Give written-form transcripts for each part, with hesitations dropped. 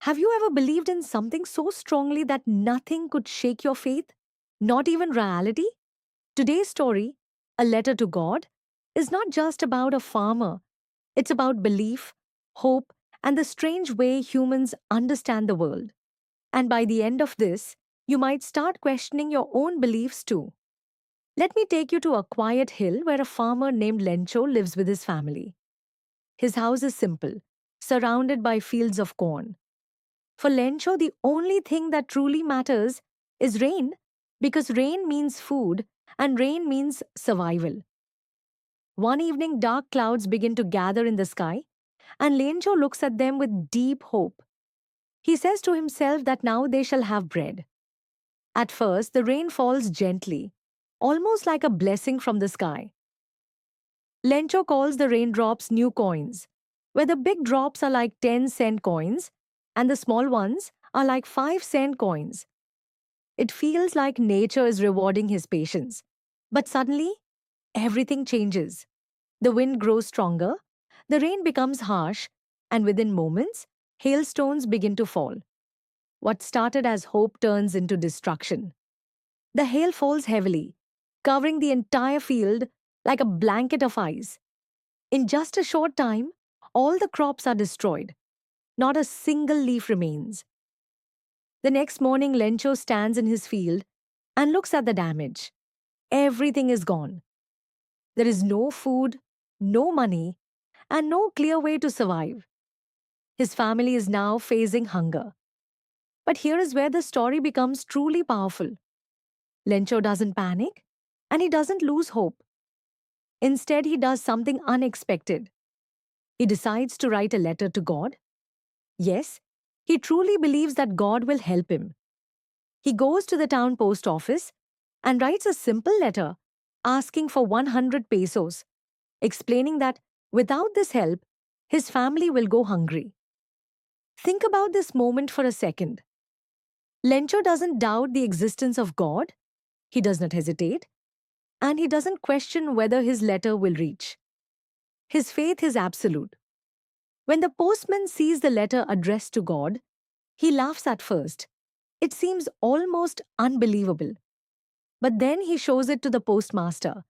Have you ever believed in something so strongly that nothing could shake your faith? Not even reality? Today's story, A Letter to God, is not just about a farmer. It's about belief, hope, and the strange way humans understand the world. And by the end of this, you might start questioning your own beliefs too. Let me take you to a quiet hill where a farmer named Lencho lives with his family. His house is simple, surrounded by fields of corn. For Lencho, the only thing that truly matters is rain, because rain means food and rain means survival. One evening, dark clouds begin to gather in the sky, and Lencho looks at them with deep hope. He says to himself that now they shall have bread. At first, the rain falls gently, almost like a blessing from the sky. Lencho calls the raindrops new coins, where the big drops are like 10-cent coins and the small ones are like 5-cent coins. It feels like nature is rewarding his patience. But suddenly, everything changes. The wind grows stronger, the rain becomes harsh, and within moments, hailstones begin to fall. What started as hope turns into destruction. The hail falls heavily, covering the entire field like a blanket of ice. In just a short time, all the crops are destroyed. Not a single leaf remains. The next morning, Lencho stands in his field and looks at the damage. Everything is gone. There is no food, no money, and no clear way to survive. His family is now facing hunger. But here is where the story becomes truly powerful. Lencho doesn't panic, and he doesn't lose hope. Instead, he does something unexpected. He decides to write a letter to God. Yes, he truly believes that God will help him. He goes to the town post office and writes a simple letter asking for 100 pesos, explaining that without this help, his family will go hungry. Think about this moment for a second. Lencho doesn't doubt the existence of God, he does not hesitate, and he doesn't question whether his letter will reach. His faith is absolute. When the postman sees the letter addressed to God, he laughs at first. It seems almost unbelievable. But then he shows it to the postmaster,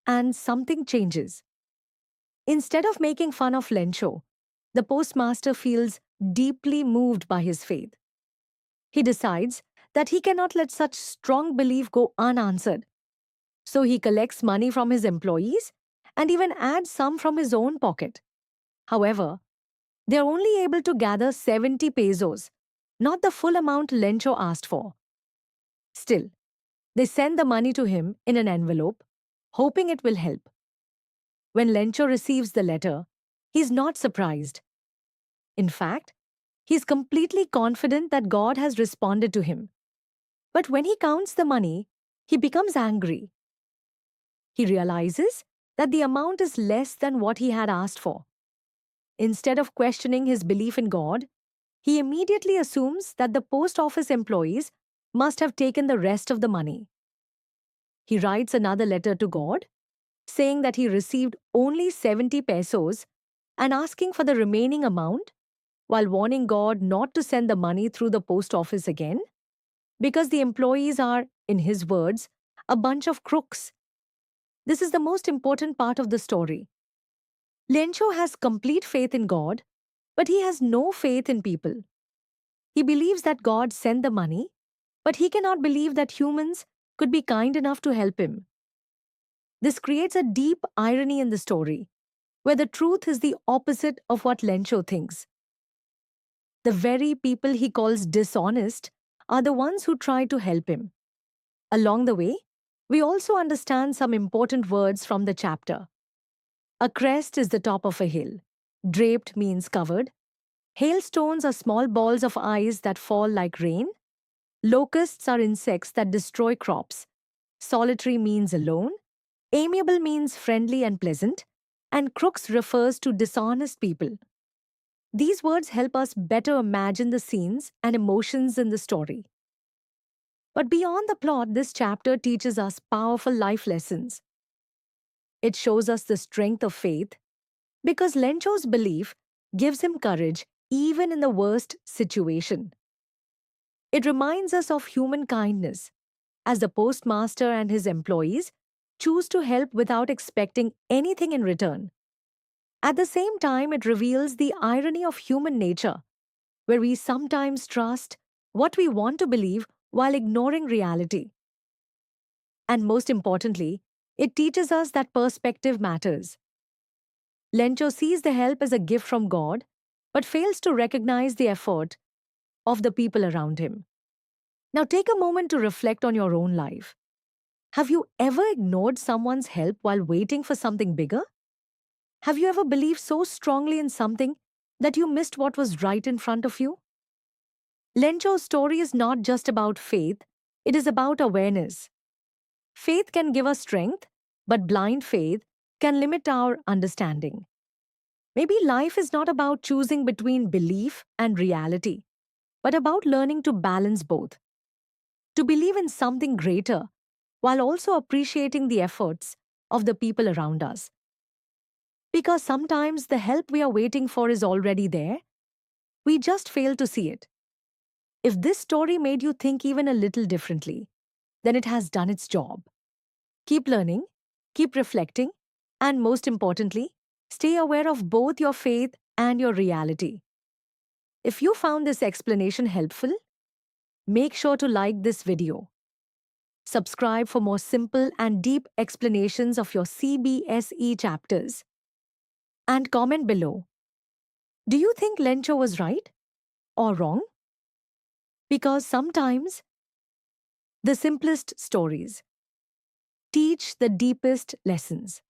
and something changes. Instead of making fun of Lencho, the postmaster feels deeply moved by his faith. He decides that he cannot let such strong belief go unanswered. So he collects money from his employees and even adds some from his own pocket. However, they are only able to gather 70 pesos, not the full amount Lencho asked for. Still, they send the money to him in an envelope, hoping it will help. When Lencho receives the letter, he is not surprised. In fact, he is completely confident that God has responded to him. But when he counts the money, he becomes angry. He realizes that the amount is less than what he had asked for. Instead of questioning his belief in God, he immediately assumes that the post office employees must have taken the rest of the money. He writes another letter to God, saying that he received only 70 pesos and asking for the remaining amount, while warning God not to send the money through the post office again, because the employees are, in his words, a bunch of crooks. This is the most important part of the story. Lencho has complete faith in God, but he has no faith in people. He believes that God sent the money, but he cannot believe that humans could be kind enough to help him. This creates a deep irony in the story, where the truth is the opposite of what Lencho thinks. The very people he calls dishonest are the ones who try to help him. Along the way, we also understand some important words from the chapter. A crest is the top of a hill. Draped means covered. Hailstones are small balls of ice that fall like rain. Locusts are insects that destroy crops. Solitary means alone. Amiable means friendly and pleasant. And crooks refers to dishonest people. These words help us better imagine the scenes and emotions in the story. But beyond the plot, this chapter teaches us powerful life lessons. It shows us the strength of faith because Lencho's belief gives him courage even in the worst situation. It reminds us of human kindness, as the postmaster and his employees choose to help without expecting anything in return. At the same time, it reveals the irony of human nature, where we sometimes trust what we want to believe while ignoring reality. And most importantly, it teaches us that perspective matters. Lencho sees the help as a gift from God, but fails to recognize the effort of the people around him. Now take a moment to reflect on your own life. Have you ever ignored someone's help while waiting for something bigger? Have you ever believed so strongly in something that you missed what was right in front of you? Lencho's story is not just about faith, it is about awareness. Faith can give us strength, but blind faith can limit our understanding. Maybe life is not about choosing between belief and reality, but about learning to balance both. To believe in something greater while also appreciating the efforts of the people around us. Because sometimes the help we are waiting for is already there, we just fail to see it. If this story made you think even a little differently, then it has done its job. Keep learning, keep reflecting, and most importantly, stay aware of both your faith and your reality. If you found this explanation helpful, make sure to like this video. Subscribe for more simple and deep explanations of your CBSE chapters. And comment below. Do you think Lencho was right or wrong? Because sometimes the simplest stories teach the deepest lessons.